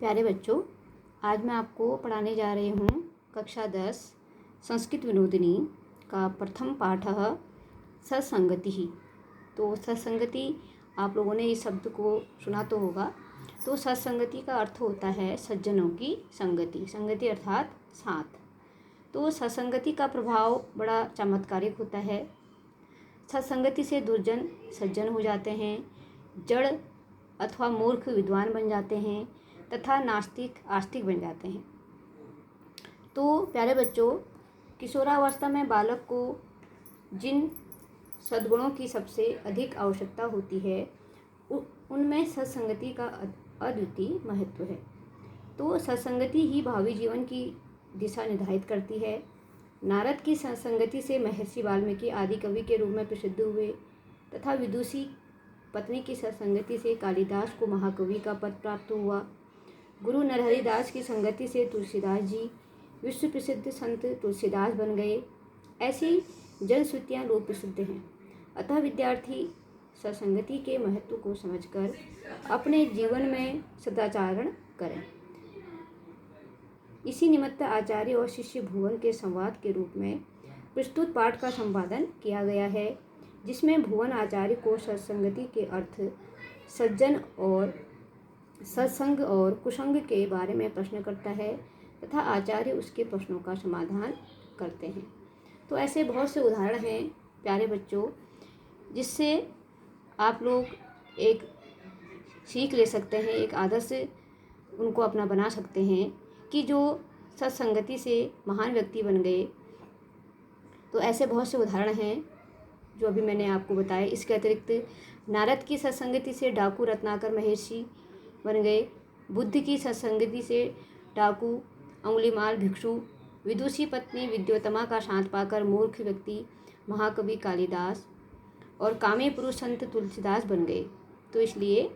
प्यारे बच्चों, आज मैं आपको पढ़ाने जा रही हूँ कक्षा 10 संस्कृत विनोदिनी का प्रथम पाठ सत्संगति ही। तो सत्संगति आप लोगों ने इस शब्द को सुना तो होगा। तो सत्संगति का अर्थ होता है सज्जनों की संगति। संगति अर्थात साथ। तो सत्संगति का प्रभाव बड़ा चमत्कारिक होता है। सत्संगति से दुर्जन सज्जन हो जाते हैं, जड़ अथवा मूर्ख विद्वान बन जाते हैं तथा नास्तिक आस्तिक बन जाते हैं। तो प्यारे बच्चों, किशोरावस्था में बालक को जिन सद्गुणों की सबसे अधिक आवश्यकता होती है उनमें सत्संगति का अद्वितीय महत्व है। तो सत्संगति ही भावी जीवन की दिशा निर्धारित करती है। नारद की सत्संगति से महर्षि वाल्मीकि आदि कवि के रूप में प्रसिद्ध हुए तथा विदुषी पत्नी की सत्संगति से कालिदास को महाकवि का पद प्राप्त हुआ। गुरु नरहरि दास की संगति से तुलसीदास जी विश्व प्रसिद्ध संत तुलसीदास बन गए। ऐसी जनश्रुतियाँ लोक प्रसिद्ध हैं। अतः विद्यार्थी सत्संगति के महत्व को समझकर अपने जीवन में सदाचरण करें। इसी निमित्त आचार्य और शिष्य भुवन के संवाद के रूप में प्रस्तुत पाठ का संपादन किया गया है, जिसमें भुवन आचार्य को सत्संगति के अर्थ, सज्जन और सत्संग और कुसंग के बारे में प्रश्न करता है तथा आचार्य उसके प्रश्नों का समाधान करते हैं। तो ऐसे बहुत से उदाहरण हैं प्यारे बच्चों, जिससे आप लोग एक सीख ले सकते हैं, एक आदर्श उनको अपना बना सकते हैं कि जो सत्संगति से महान व्यक्ति बन गए। तो ऐसे बहुत से उदाहरण हैं जो अभी मैंने आपको बताए। इसके अतिरिक्त नारद की सत्संगति से डाकू रत्नाकर महर्षि बन गए। बुद्ध की सत्संगति से डाकू अंगुलीमाल भिक्षु, विदुषी पत्नी विद्योत्तमा का शांत पाकर मूर्ख व्यक्ति महाकवि कालिदास और कामी पुरुष संत तुलसीदास बन गए। तो इसलिए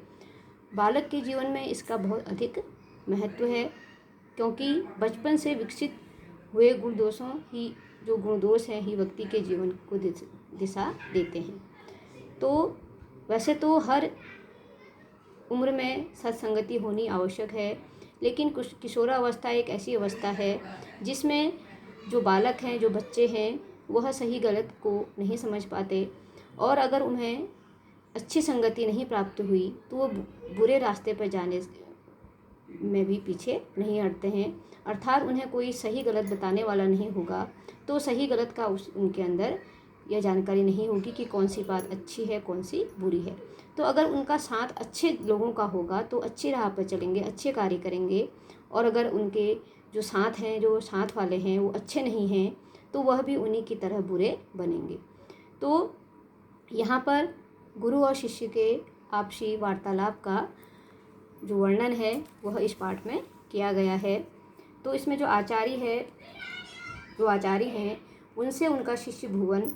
बालक के जीवन में इसका बहुत अधिक महत्व है, क्योंकि बचपन से विकसित हुए जो गुणदोष हैं ही व्यक्ति के जीवन को दिशा देते हैं। तो वैसे तो हर उम्र में सत्संगति होनी आवश्यक है, लेकिन किशोरावस्था एक ऐसी अवस्था है जिसमें जो बालक हैं, जो बच्चे हैं, वह सही गलत को नहीं समझ पाते और अगर उन्हें अच्छी संगति नहीं प्राप्त हुई तो वो बुरे रास्ते पर जाने में भी पीछे नहीं हटते हैं। अर्थात उन्हें कोई सही गलत बताने वाला नहीं होगा तो सही गलत का उनके अंदर यह जानकारी नहीं होगी कि कौन सी बात अच्छी है, कौन सी बुरी है। तो अगर उनका साथ अच्छे लोगों का होगा तो अच्छी राह पर चलेंगे, अच्छे कार्य करेंगे। और अगर उनके जो साथ हैं, जो साथ वाले हैं, वो अच्छे नहीं हैं तो वह भी उन्हीं की तरह बुरे बनेंगे। तो यहाँ पर गुरु और शिष्य के आपसी वार्तालाप का जो वर्णन है वह इस पाठ में किया गया है। तो इसमें जो आचार्य हैं उनसे उनका शिष्य भुवन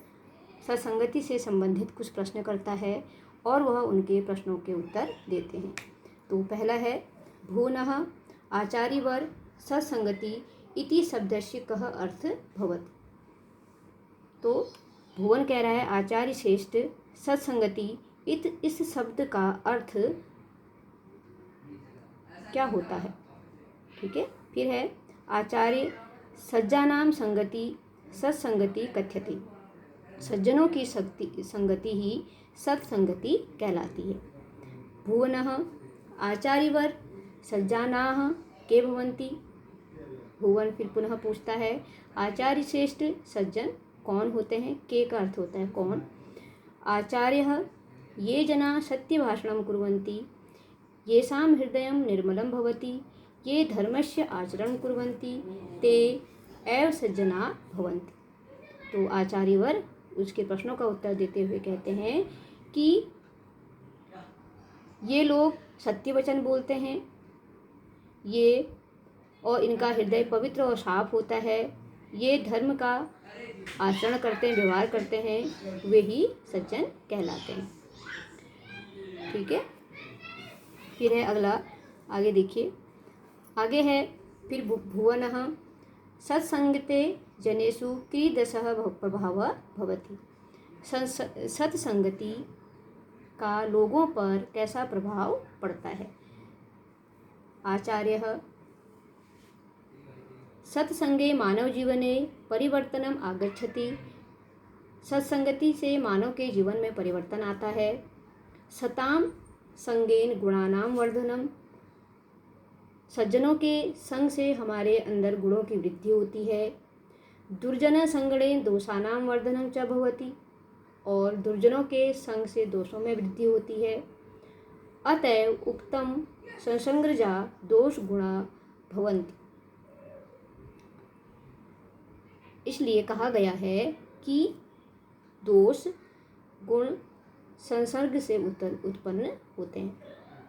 सत्संगति से संबंधित कुछ प्रश्न करता है और वह उनके प्रश्नों के उत्तर देते हैं। तो पहला है, भूनः आचार्यवर सत्संगति इति शब्दस्य कः अर्थ भवति। तो भुवन कह रहा है आचार्य श्रेष्ठ सत्संगति इस शब्द का अर्थ क्या होता है। ठीक है, फिर है आचार्य सज्जानाम संगति सत्संगति कथ्यते। सज्जनों की संगति ही सत्संगति कहलाती है। भुवनः आचार्यवर सज्जानाः के भवन्ति। भुवन फिर पुनः पूछता है आचार्य श्रेष्ठ सज्जन कौन होते हैं। के का अर्थ होता है कौन। आचार्यः ये जना सत्य भाषणं कुर्वन्ति येषां हृदयं निर्मलं भवति ये धर्मस्य आचरणं कुर्वन्ति ते एव सज्जना भवन्ति। तो आचार्यवर उसके प्रश्नों का उत्तर देते हुए कहते हैं कि ये लोग सत्य वचन बोलते हैं, ये और इनका हृदय पवित्र और साफ होता है, ये धर्म का आचरण करते हैं, व्यवहार करते हैं, वे ही सज्जन कहलाते हैं। ठीक है, फिर है अगला, आगे देखिए। आगे है फिर भुवनः सत्संगते जनेषु कीदृशः प्रभावः भवति। सत्संगति का लोगों पर कैसा प्रभाव पड़ता है। आचार्यः सत्संगे मानव जीवने परिवर्तनम आगच्छति। सत्संगति से मानव के जीवन में परिवर्तन आता है। सताम संगेन गुणानाम वर्धनम, सज्जनों के संग से हमारे अंदर गुणों की वृद्धि होती है। दुर्जन संगणेन दोषानाम वर्धनम च भवति, और दुर्जनों के संग से दोषों में वृद्धि होती है। अतएव उक्तम संसंग्रजा दोष गुणा भवन्ति, इसलिए कहा गया है कि दोष गुण संसर्ग से उत्पन्न होते हैं।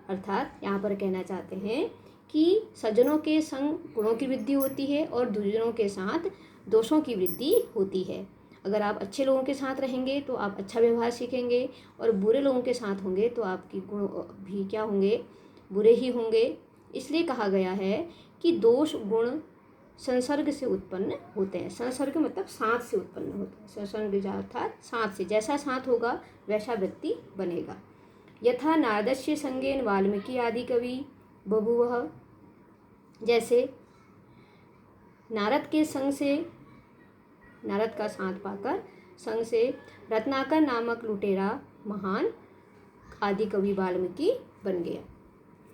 अर्थात यहाँ पर कहना चाहते हैं कि सज्जनों के संग गुणों की वृद्धि होती है और दुर्जनों के साथ दोषों की वृद्धि होती है। अगर आप अच्छे लोगों के साथ रहेंगे तो आप अच्छा व्यवहार सीखेंगे, और बुरे लोगों के साथ होंगे तो आपकी गुण भी क्या होंगे, बुरे ही होंगे। इसलिए कहा गया है कि दोष गुण संसर्ग से उत्पन्न होते हैं। संसर्ग मतलब साथ से उत्पन्न होते हैं। संसर्ग अर्थात साथ से, जैसा साथ होगा वैसा व्यक्ति बनेगा। यथा नारदस्य संगेन वाल्मीकि आदि कवि बभूवः, जैसे नारद के संग से, नारद का साथ पाकर संग से रत्नाकर नामक लुटेरा महान आदि कवि वाल्मीकि बन गया।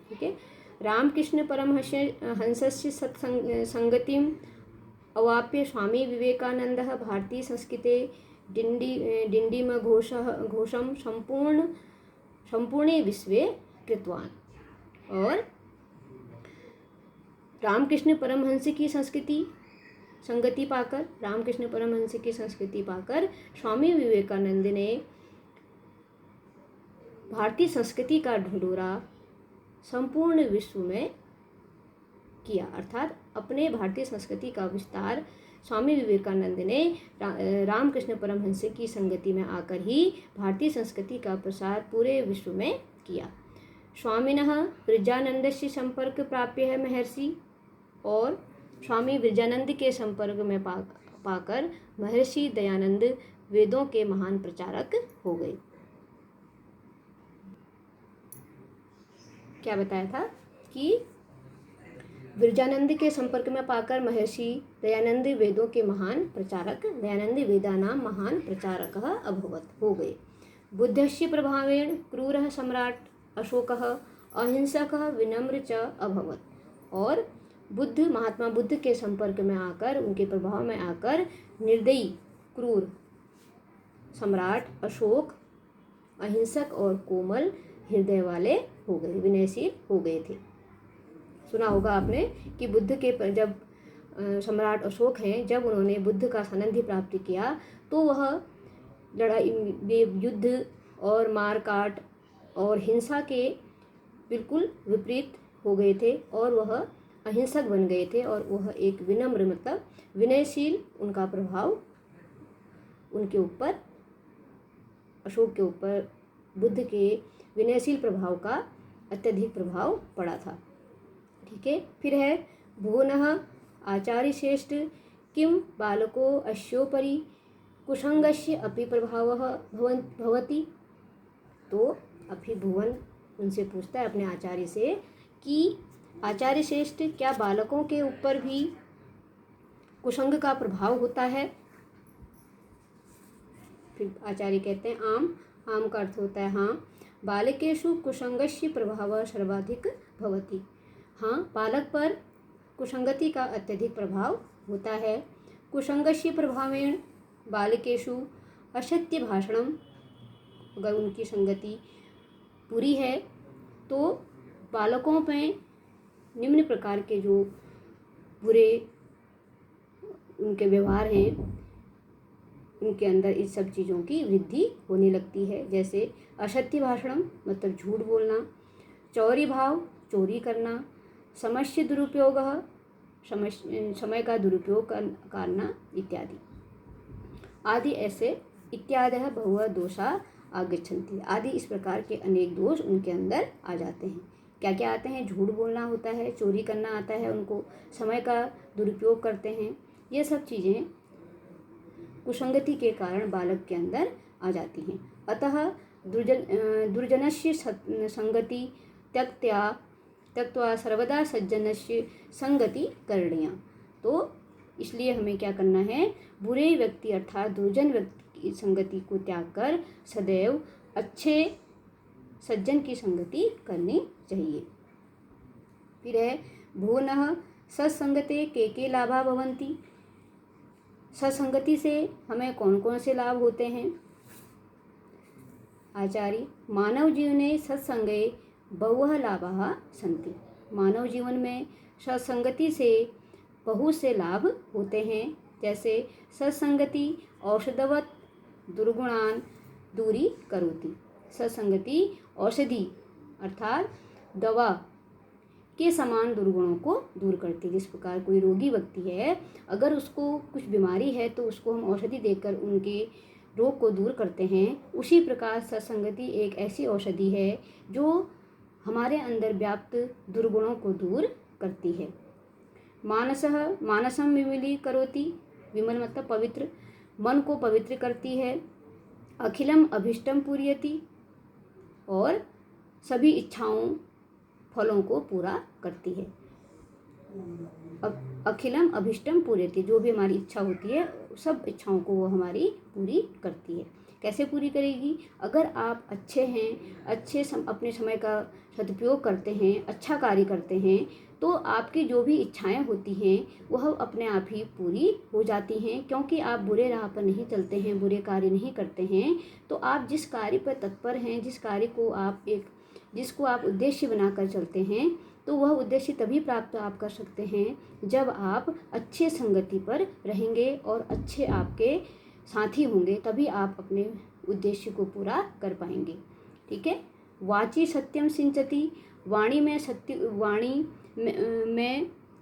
ठीक है। रामकृष्ण परमहंसस्य सत्संगतिम अवाप्य स्वामी विवेकानंदः भारतीय संस्कृते डिंडीम घोषम संपूर्णे विश्वे कृतवान। और रामकृष्ण परमहंस की संगति पाकर, रामकृष्ण परमहंस की संस्कृति पाकर स्वामी विवेकानंद ने भारतीय संस्कृति का ढिंढोरा संपूर्ण विश्व में किया। अर्थात अपने भारतीय संस्कृति का विस्तार स्वामी विवेकानंद ने रामकृष्ण परमहंस की संगति में आकर ही भारतीय संस्कृति का प्रसार पूरे विश्व में किया। स्वामिनः विरजानंदस्य संपर्क प्राप्य है महर्षि, और स्वामी विरजानंद के संपर्क में पाकर महर्षि दयानंद वेदों के महान प्रचारक हो गए। क्या बताया था कि विरजानंद के संपर्क में पाकर महर्षि दयानंद वेदों के महान प्रचारक, दयानंद वेदानां महान प्रचारकः अभवत्, हो गए। बुद्धस्य प्रभावेण क्रूरः सम्राट अशोकः अहिंसकः विनम्र च अभवत्, और महात्मा बुद्ध के संपर्क में आकर, उनके प्रभाव में आकर निर्दयी क्रूर सम्राट अशोक अहिंसक और कोमल हृदय वाले हो गए, विनयशील हो गए थे। सुना होगा आपने कि बुद्ध के जब सम्राट अशोक हैं, जब उन्होंने बुद्ध का सानिध्य प्राप्त किया तो वह लड़ाई, युद्ध और मारकाट और हिंसा के बिल्कुल विपरीत हो गए थे, और वह अहिंसक बन गए थे, और वह एक विनम्र मतलब विनयशील, उनका प्रभाव उनके ऊपर, अशोक के ऊपर बुद्ध के विनयशील प्रभाव का अत्यधिक प्रभाव पड़ा था। ठीक है। फिर है भुवनः आचार्य श्रेष्ठ किम बालको अश्योपरि कुसंगस्य अपि प्रभावः भवति। तो अभी भुवन उनसे पूछता है, अपने आचार्य से, कि आचार्य श्रेष्ठ, क्या बालकों के ऊपर भी कुसंग का प्रभाव होता है। फिर आचार्य कहते हैं आम का अर्थ होता है हाँ। बालकेषु कुसंगस्य प्रभावः सर्वाधिक भवति। हाँ, बालक पर कुसंगति का अत्यधिक प्रभाव होता है। कुसंगस्य प्रभावेण बालकेषु असत्य भाषणम, अगर उनकी संगति बुरी है तो बालकों में निम्न प्रकार के जो बुरे उनके व्यवहार हैं, उनके अंदर इस सब चीज़ों की वृद्धि होने लगती है। जैसे असत्य भाषणम मतलब झूठ बोलना, चौरी भाव चोरी करना, समस्य दुरुपयोग समय का दुरुपयोग करना इत्यादि आदि, ऐसे इत्यादि बहु दोषा आगच्छन्ति आदि, इस प्रकार के अनेक दोष उनके अंदर आ जाते हैं। क्या क्या आते हैं? झूठ बोलना होता है, चोरी करना आता है उनको, समय का दुरुपयोग करते हैं। ये सब चीज़ें कुसंगति के कारण बालक के अंदर आ जाती हैं। अतः दुर्जनस्य संगति त्यक्त्या त्यक्त्वा सर्वदा सज्जनस्य संगति करणीया। तो इसलिए हमें क्या करना है, बुरे व्यक्ति अर्थात दुर्जन व्यक्ति की संगति को त्याग कर सदैव अच्छे सज्जन की संगति करनी चाहिए। फिर है भुवनः सत्संगते के लाभा भवन्ति। सत्संगति से हमें कौन कौन से लाभ होते हैं। आचार्य मानव जीवने सत्संगे बहुः लाभाः सन्ति। मानव जीवन में सत्संगति से बहुत से लाभ होते हैं। जैसे सत्संगति औषधवत दुर्गुणान दूरी करोति। सत्संगति औषधि अर्थात दवा के समान दुर्गुणों को दूर करती है। जिस प्रकार कोई रोगी व्यक्ति है, अगर उसको कुछ बीमारी है तो उसको हम औषधि देकर उनके रोग को दूर करते हैं, उसी प्रकार सत्संगति एक ऐसी औषधि है जो हमारे अंदर व्याप्त दुर्गुणों को दूर करती है। मानसम विमली करोति। विमल मतलब पवित्र, मन को पवित्र करती है। अखिलम अभिष्टम पूर्यति, और सभी इच्छाओं फलों को पूरा करती है। अखिलम अभिष्टम पूर्यति, जो भी हमारी इच्छा होती है सब इच्छाओं को वो हमारी पूरी करती है। कैसे पूरी करेगी? अगर आप अच्छे हैं, अपने समय का सदुपयोग करते हैं, अच्छा कार्य करते हैं, तो आपकी जो भी इच्छाएं होती हैं वह अपने आप ही पूरी हो जाती हैं। क्योंकि आप बुरे राह पर नहीं चलते हैं, बुरे कार्य नहीं करते हैं, तो आप जिस कार्य पर तत्पर हैं, जिसको आप उद्देश्य बनाकर चलते हैं, तो वह उद्देश्य तभी प्राप्त आप कर सकते हैं जब आप अच्छे संगति पर रहेंगे और अच्छे आपके साथी होंगे, तभी आप अपने उद्देश्य को पूरा कर पाएंगे। ठीक है। वाची सत्यम सिंचती। वाणी में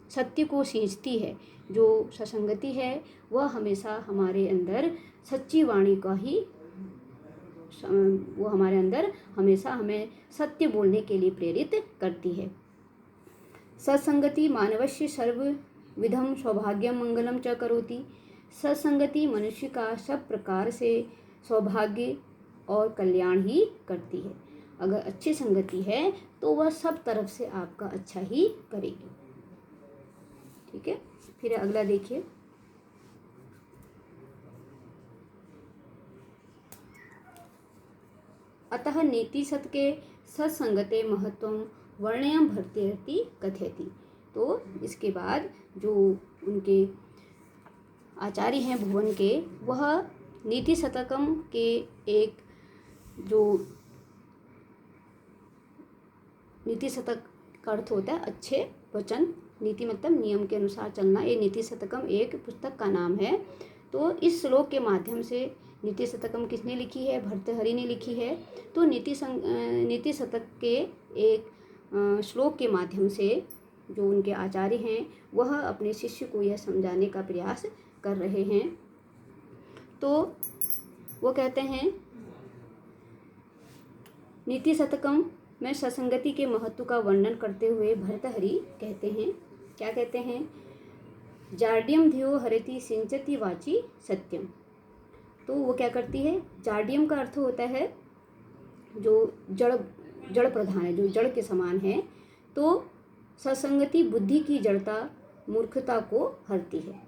सत्य को सींचती है। जो सत्संगति है वह हमेशा हमारे अंदर सच्ची वाणी का ही, वो हमारे अंदर हमेशा हमें सत्य बोलने के लिए प्रेरित करती है। सत्संगति मानवस्य सर्वविधम सौभाग्यम मंगलम च करोति। सत्संगति मनुष्य का सब प्रकार से सौभाग्य और कल्याण ही करती है। अगर अच्छी संगति है तो वह सब तरफ से आपका अच्छा ही करेगी। ठीक है। फिर अगला देखिए, अतः नीति सत के सत्संगते महत्वम वर्णयम भर्तृहरि कथयति। तो इसके बाद जो उनके आचार्य हैं भुवन के, वह नीति शतकम के एक जो नीति शतक का अर्थ होता है अच्छे वचन, नीति मतलब नियम के अनुसार चलना। ये नीति शतकम एक पुस्तक का नाम है। तो इस श्लोक के माध्यम से नीति शतकम किसने लिखी है? भर्तृहरि ने लिखी है। तो नीति शतक के एक श्लोक के माध्यम से जो उनके आचार्य हैं वह अपने शिष्य को यह समझाने का प्रयास कर रहे हैं। तो वो कहते हैं नीति शतकम में सत्संगति के महत्व का वर्णन करते हुए भर्तृहरि कहते हैं, क्या कहते हैं? जाड्यम धियो हरति सिंचति वाची सत्यम। तो वो क्या करती है? जाड्यम का अर्थ होता है जो जड़ प्रधान है, जो जड़ के समान है। तो सत्संगति बुद्धि की जड़ता, मूर्खता को हरती है।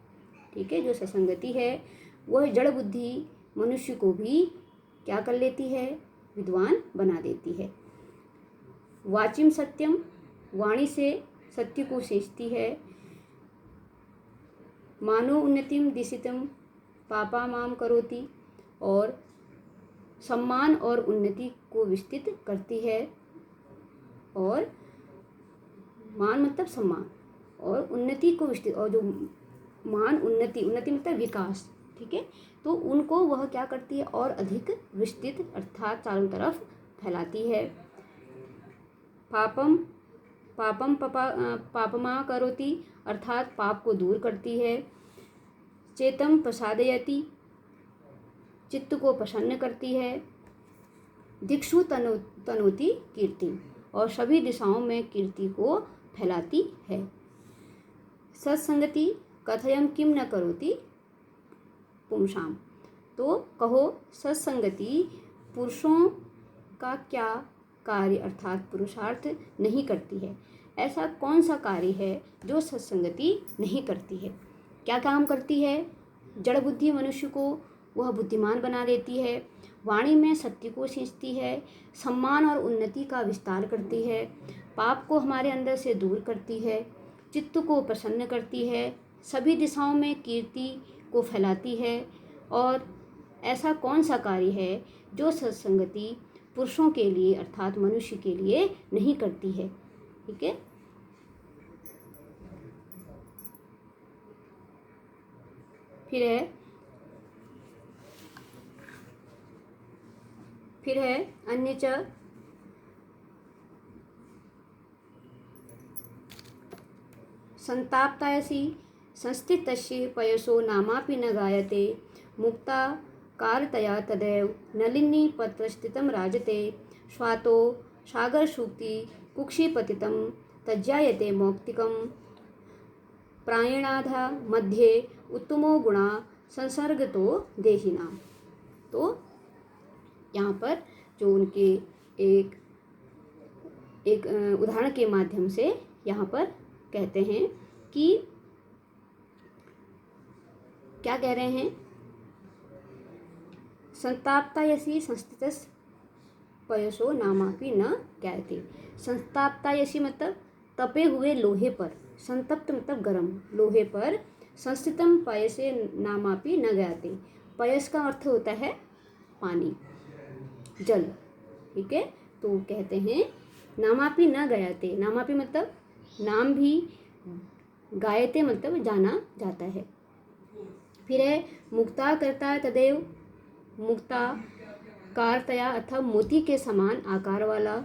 ठीक है। जो सत्संगति है वह जड़ बुद्धि मनुष्य को भी क्या कर लेती है? विद्वान बना देती है। वाचिम सत्यम, वाणी से सत्य को सींचती है। मानो उन्नतिम दिशितम पापा माम करोति, और सम्मान और उन्नति को विस्तृत करती है। और मान मतलब सम्मान, और उन्नति को विस्तृत, और जो मान उन्नति मतलब विकास। ठीक है। तो उनको वह क्या करती है? और अधिक विस्तृत अर्थात चारों तरफ फैलाती है। पापम पापमा करोति अर्थात पाप को दूर करती है। चेतम प्रसादयति, चित्त को प्रसन्न करती है। दिक्षु तनोति कीर्ति, और सभी दिशाओं में कीर्ति को फैलाती है। सत्संगति कथयम किम न करोति पुंसाम। तो कहो सत्संगति पुरुषों का क्या कार्य अर्थात पुरुषार्थ नहीं करती है। ऐसा कौन सा कार्य है जो सत्संगति नहीं करती है। क्या काम करती है? जड़ बुद्धि मनुष्य को वह बुद्धिमान बना देती है, वाणी में सत्य को सींचती है, सम्मान और उन्नति का विस्तार करती है, पाप को हमारे अंदर से दूर करती है, चित्त को प्रसन्न करती है, सभी दिशाओं में कीर्ति को फैलाती है। और ऐसा कौन सा कार्य है जो सत्संगति पुरुषों के लिए अर्थात मनुष्य के लिए नहीं करती है। ठीक है। फिर है अन्य च संताप्तायसी संस्थितस्य पयसो नामापि न गायते मुक्ता कारतया तदैव नलिनी पत्रस्थितं राजते स्वातो सागर सूक्ति कुक्षिपतितं तज्जायते मौक्तिकं प्रायणाधा मध्ये उत्तमो गुणा संसर्गतो देहिनाम। तो यहाँ पर जो उनके एक उदाहरण के माध्यम से यहाँ पर कहते हैं कि क्या कह रहे हैं, संताप्तायसी संस्थितस् पयसो नामापि न ज्ञायते। संताप्तायसी मतलब तपे हुए लोहे पर, संतप्त मतलब गर्म, लोहे पर, संस्थितम पयसे नामापि न ज्ञायते। पयस का अर्थ होता है पानी, जल। ठीक है। तो कहते हैं नामापि न गायते, नामापि मतलब नाम भी, गायते मतलब जाना जाता है। फिर है मुक्ता करता तदेव, मुक्ता कारतया अथवा मोती के समान आकार वाला,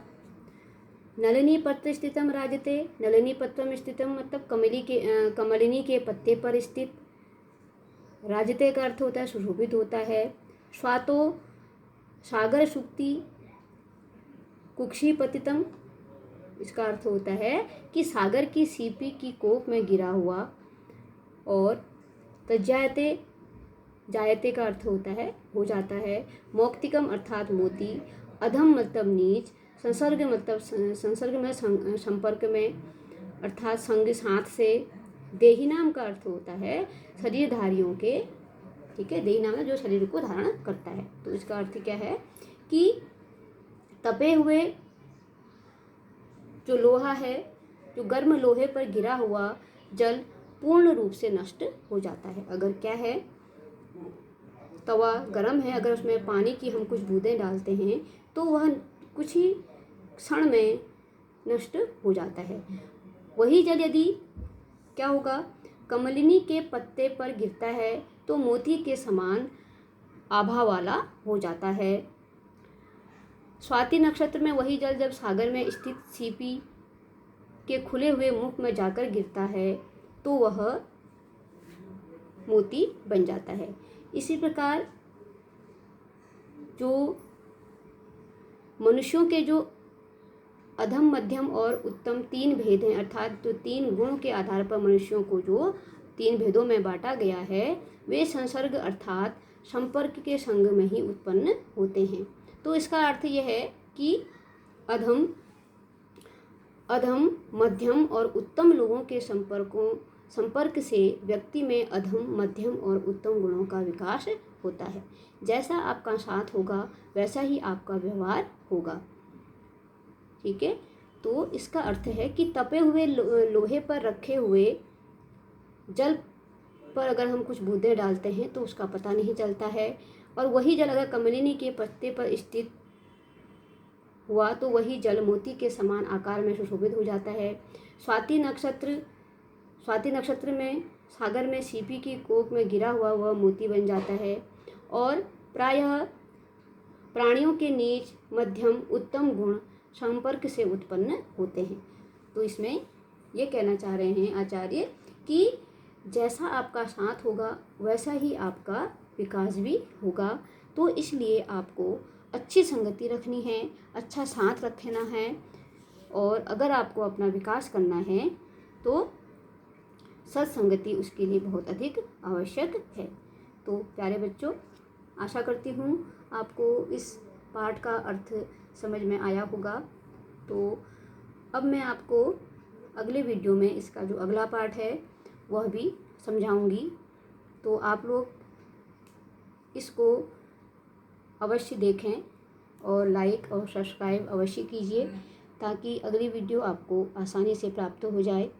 नलिनी पत्र स्थितम राजते, नलिनी पत्र में स्थितम मतलब कमलिनी के पत्ते पर स्थित, राजते का अर्थ होता है सुशोभित होता है। स्वातो सागर सुक्ति कुक्षिपतितम, इसका अर्थ होता है कि सागर की सीपी की कोप में गिरा हुआ। और तज्जायते, जायते का अर्थ होता है हो जाता है। मौक्तिकम अर्थात मोती, अधम मतलब नीच, संसर्ग मतलब संसर्ग में संपर्क में अर्थात संग साथ से। देही नाम का अर्थ होता है शरीरधारियों के। ठीक है। देही नाम है जो शरीर को धारण करता है। तो इसका अर्थ क्या है कि तपे हुए जो लोहा है, जो गर्म लोहे पर गिरा हुआ जल पूर्ण रूप से नष्ट हो जाता है। अगर क्या है, तवा गर्म है, अगर उसमें पानी की हम कुछ बूंदें डालते हैं तो वह कुछ ही क्षण में नष्ट हो जाता है। वही जल यदि क्या होगा, कमलिनी के पत्ते पर गिरता है तो मोती के समान आभा वाला हो जाता है। स्वाति नक्षत्र में वही जल जब सागर में स्थित सीपी के खुले हुए मुख में जाकर गिरता है तो वह मोती बन जाता है। इसी प्रकार जो मनुष्यों के जो अधम, मध्यम और उत्तम तीन भेद हैं, अर्थात जो तीन गुणों के आधार पर मनुष्यों को जो तीन भेदों में बांटा गया है, वे संसर्ग अर्थात संपर्क के संग में ही उत्पन्न होते हैं। तो इसका अर्थ यह है कि अधम, मध्यम और उत्तम लोगों के संपर्क से व्यक्ति में अधम, मध्यम और उत्तम गुणों का विकास होता है। जैसा आपका साथ होगा वैसा ही आपका व्यवहार होगा। ठीक है। तो इसका अर्थ है कि तपे हुए लोहे पर रखे हुए जल पर अगर हम कुछ बूंदें डालते हैं तो उसका पता नहीं चलता है। और वही जल अगर कमलिनी के पत्ते पर स्थित हुआ तो वही जल मोती के समान आकार में सुशोभित हो जाता है। स्वाति नक्षत्र में सागर में सीपी की कोप में गिरा हुआ वह मोती बन जाता है। और प्रायः प्राणियों के नीच, मध्यम, उत्तम गुण संपर्क से उत्पन्न होते हैं। तो इसमें ये कहना चाह रहे हैं आचार्य कि जैसा आपका साथ होगा वैसा ही आपका विकास भी होगा। तो इसलिए आपको अच्छी संगति रखनी है, अच्छा साथ रखना है। और अगर आपको अपना विकास करना है तो सत्संगति उसके लिए बहुत अधिक आवश्यक है। तो प्यारे बच्चों, आशा करती हूँ आपको इस पाठ का अर्थ समझ में आया होगा। तो अब मैं आपको अगले वीडियो में इसका जो अगला पार्ट है वह भी समझाऊंगी। तो आप लोग इसको अवश्य देखें और लाइक और सब्सक्राइब अवश्य कीजिए ताकि अगली वीडियो आपको आसानी से प्राप्त हो जाए।